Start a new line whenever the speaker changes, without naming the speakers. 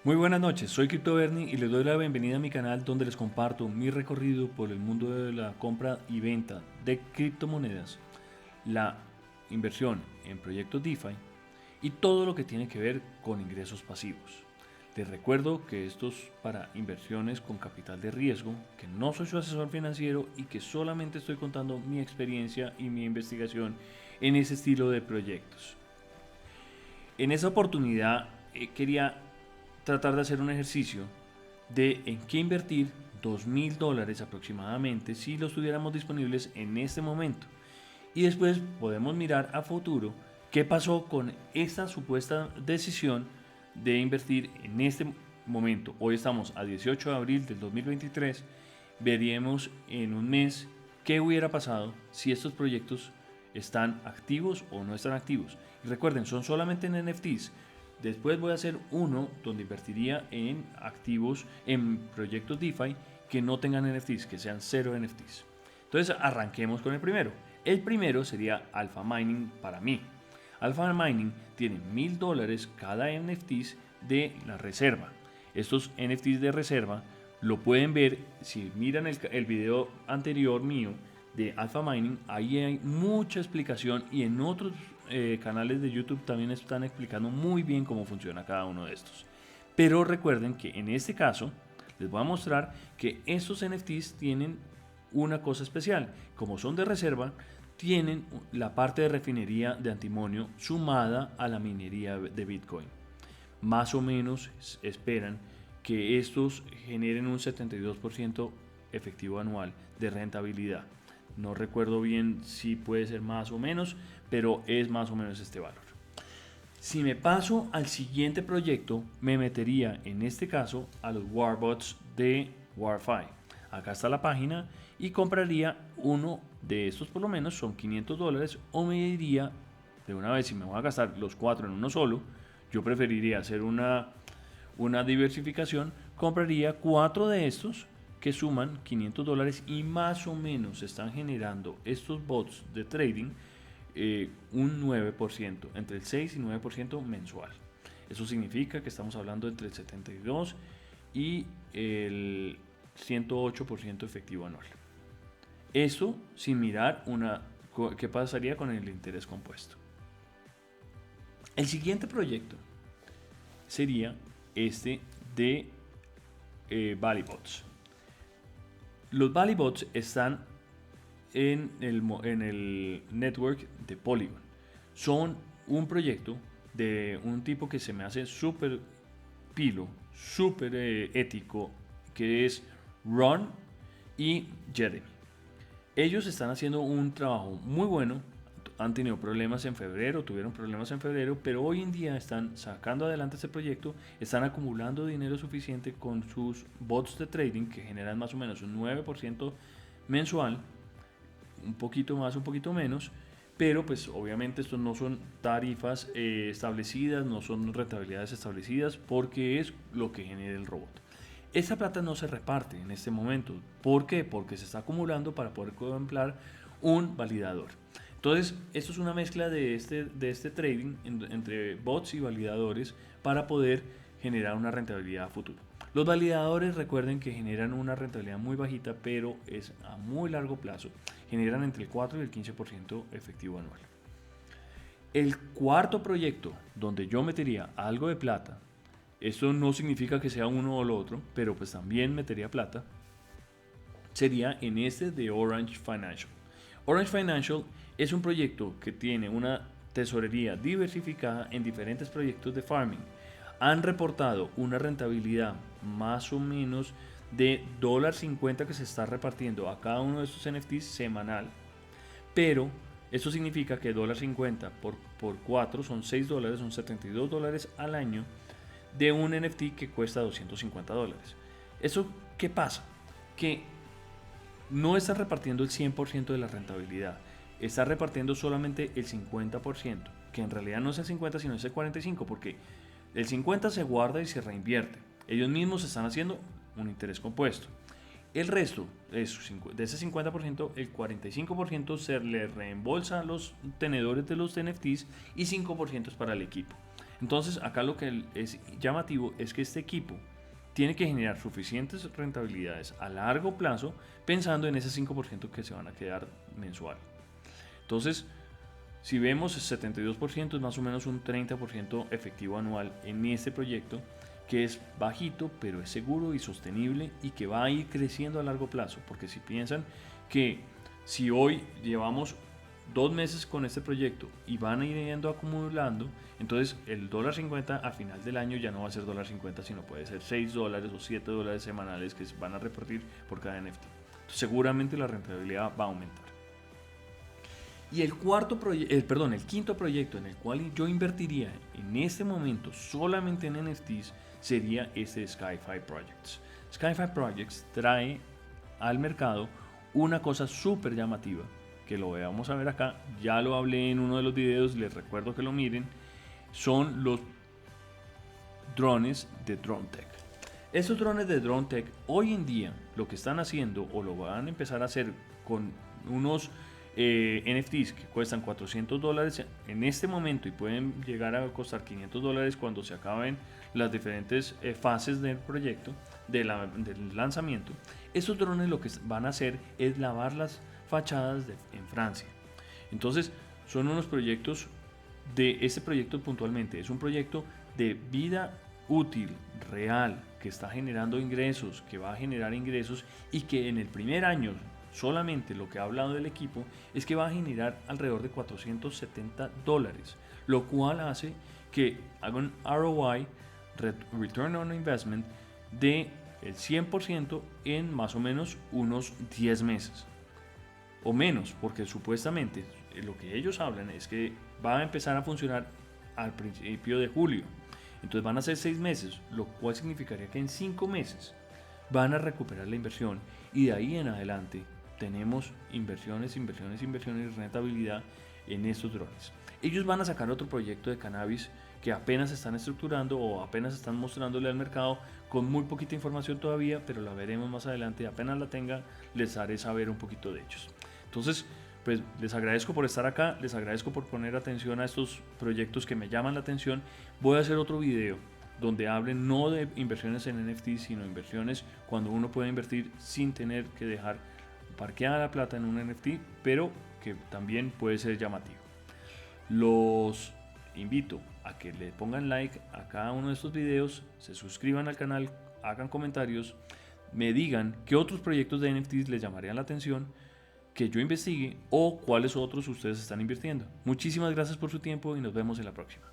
Muy buenas noches, soy Crypto Bernie y les doy la bienvenida a mi canal donde les comparto mi recorrido por el mundo de la compra y venta de criptomonedas, la inversión en proyectos DeFi y todo lo que tiene que ver con ingresos pasivos. Les recuerdo que esto es para inversiones con capital de riesgo, que no soy su asesor financiero y que solamente estoy contando mi experiencia y mi investigación en ese estilo de proyectos. En esa oportunidad quería tratar de hacer un ejercicio de en qué invertir $2,000 aproximadamente si los tuviéramos disponibles en este momento. Y después podemos mirar a futuro qué pasó con esta supuesta decisión de invertir en este momento. Hoy estamos a 18 de abril del 2023. Veríamos en un mes qué hubiera pasado si estos proyectos están activos o no están activos. Y recuerden, son solamente en NFTs. Después voy a hacer uno donde invertiría en activos, en proyectos DeFi que no tengan NFTs, que sean cero NFTs. Entonces arranquemos con el primero. El primero sería Alpha Mining para mí. Alpha Mining tiene $1,000 cada NFTs de la reserva. Estos NFTs de reserva lo pueden ver si miran el video anterior mío de Alpha Mining. Ahí hay mucha explicación y en otros canales de YouTube también están explicando muy bien cómo funciona cada uno de estos. Pero recuerden que en este caso les voy a mostrar que estos NFTs tienen una cosa especial. Como son de reserva, tienen la parte de refinería de antimonio sumada a la minería de Bitcoin. Más o menos esperan que estos generen un 72% efectivo anual de rentabilidad. No recuerdo bien si puede ser más o menos, pero es más o menos este valor. Si me paso al siguiente proyecto, me metería en este caso a los Warbots de Warfi. Acá está la página y compraría uno de estos, por lo menos son $500, o me diría de una vez, si me voy a gastar los cuatro en uno solo, yo preferiría hacer una diversificación, compraría cuatro de estos que suman $500 y más o menos están generando estos bots de trading un 9%, entre el 6 y 9% mensual. Eso significa que estamos hablando entre el 72 y el 108% efectivo anual. Eso sin mirar qué pasaría con el interés compuesto. El siguiente proyecto sería este de Valibots. Los Valibots están en el network de Polygon. Son un proyecto de un tipo que se me hace súper pilo, súper ético, que es Ron y Jeremy. Ellos están haciendo un trabajo muy bueno. Han tenido problemas en febrero, tuvieron problemas en febrero, pero hoy en día están sacando adelante este proyecto, están acumulando dinero suficiente con sus bots de trading que generan más o menos un 9% mensual, un poquito más, un poquito menos, pero pues obviamente estos no son tarifas establecidas, no son rentabilidades establecidas, porque es lo que genera el robot. Esa plata no se reparte en este momento. ¿Por qué? Porque se está acumulando para poder contemplar un validador. Entonces, esto es una mezcla de este trading entre bots y validadores para poder generar una rentabilidad a futuro. Los validadores, recuerden que generan una rentabilidad muy bajita, pero es a muy largo plazo. Generan entre el 4 y el 15% efectivo anual. El cuarto proyecto donde yo metería algo de plata, esto no significa que sea uno o lo otro, pero pues también metería plata, sería en este de Orange Financial. Orange Financial es un proyecto que tiene una tesorería diversificada en diferentes proyectos de farming. Han reportado una rentabilidad más o menos de $1.50 que se está repartiendo a cada uno de estos NFTs semanal, pero esto significa que $1.50 por 4 son $6, son $72 al año de un NFT que cuesta $250. ¿Eso qué pasa? Que no está repartiendo el 100% de la rentabilidad, está repartiendo solamente el 50%, que en realidad no es el 50 sino es el 45%, porque el 50% se guarda y se reinvierte. Ellos mismos están haciendo un interés compuesto. El resto de ese 50%, el 45% se le reembolsa a los tenedores de los NFTs y 5% es para el equipo. Entonces acá lo que es llamativo es que este equipo tiene que generar suficientes rentabilidades a largo plazo pensando en ese 5% que se van a quedar mensual. Entonces, si vemos el 72% es más o menos un 30% efectivo anual en este proyecto, que es bajito, pero es seguro y sostenible y que va a ir creciendo a largo plazo. Porque si piensan que si hoy llevamos 2 meses con este proyecto y van a ir yendo acumulando, entonces el $50 a final del año ya no va a ser $50, sino puede ser $6 o $7 semanales que se van a repartir por cada NFT. Entonces, seguramente la rentabilidad va a aumentar. Y el quinto proyecto en el cual yo invertiría en este momento solamente en NFTs sería este Sky5 Projects. Sky5 Projects trae al mercado una cosa súper llamativa, que lo vamos a ver acá, ya lo hablé en uno de los videos, les recuerdo que lo miren, son los drones de DroneTech. Estos drones de DroneTech hoy en día lo que están haciendo o lo van a empezar a hacer con unos NFTs que cuestan $400 en este momento y pueden llegar a costar $500 cuando se acaben las diferentes fases del proyecto, del lanzamiento. Estos drones lo que van a hacer es lavar las fachadas en Francia. Entonces son unos proyectos este proyecto puntualmente es un proyecto de vida útil, real, que está generando ingresos, que va a generar ingresos y que en el primer año solamente lo que ha hablado del equipo es que va a generar alrededor de $470, lo cual hace que haga un ROI, Return on Investment, de el 100% en más o menos unos 10 meses o menos, porque supuestamente lo que ellos hablan es que va a empezar a funcionar al principio de julio. Entonces van a ser 6 meses, lo cual significaría que en 5 meses van a recuperar la inversión y de ahí en adelante tenemos inversiones y rentabilidad en estos drones. Ellos van a sacar otro proyecto de cannabis que apenas están estructurando o apenas están mostrándole al mercado con muy poquita información todavía, pero la veremos más adelante. Apenas la tenga, les haré saber un poquito de ellos. Entonces, pues les agradezco por estar acá, les agradezco por poner atención a estos proyectos que me llaman la atención. Voy a hacer otro video donde hablen no de inversiones en NFT, sino inversiones cuando uno puede invertir sin tener que dejar parqueada la plata en un NFT, pero que también puede ser llamativo. Los invito a que le pongan like a cada uno de estos videos, se suscriban al canal, hagan comentarios, me digan qué otros proyectos de NFTs les llamarían la atención, que yo investigue o cuáles otros ustedes están invirtiendo. Muchísimas gracias por su tiempo y nos vemos en la próxima.